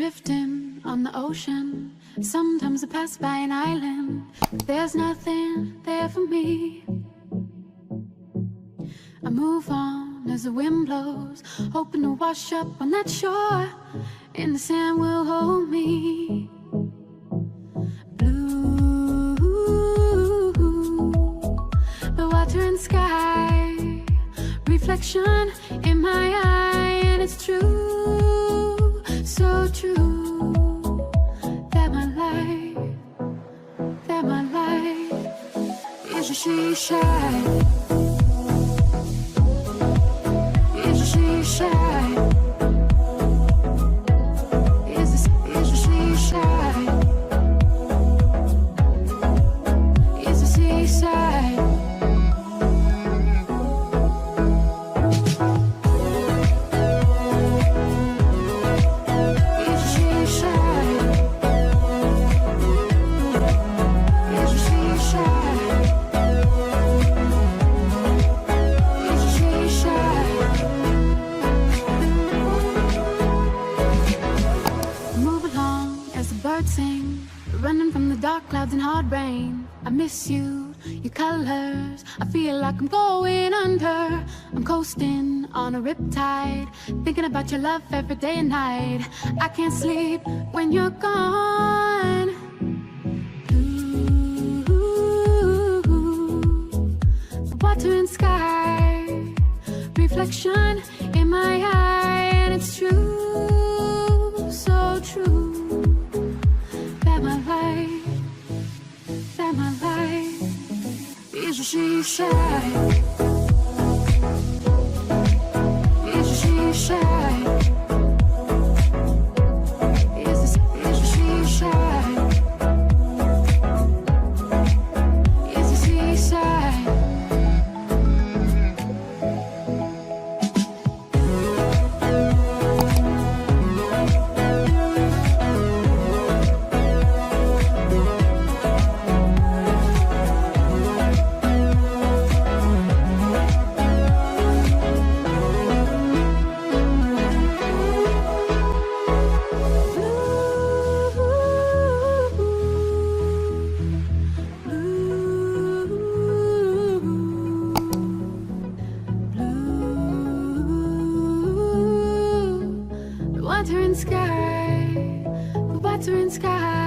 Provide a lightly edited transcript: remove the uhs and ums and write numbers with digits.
drifting on the ocean. Sometimes I pass by an island, but there's nothing there for me. I move on as the wind blows, hoping to wash up on that shore, and the sand will hold me. Blue, the water and sky, reflection in my eye, and it's true, so true, that my life is a SeaSky. Sing, running from the dark clouds and hard rain. I miss you, your colors. I feel like I'm going under. I'm coasting on a riptide, thinking about your love every day and night. I can't sleep when you're gone. Ooh, the water and sky, reflection in my eye, and it's true, so true, that my life is a SeaSky. Is a SeaSky. Is a SeaSky. Is a SeaSky. Water and sky, the water and sky.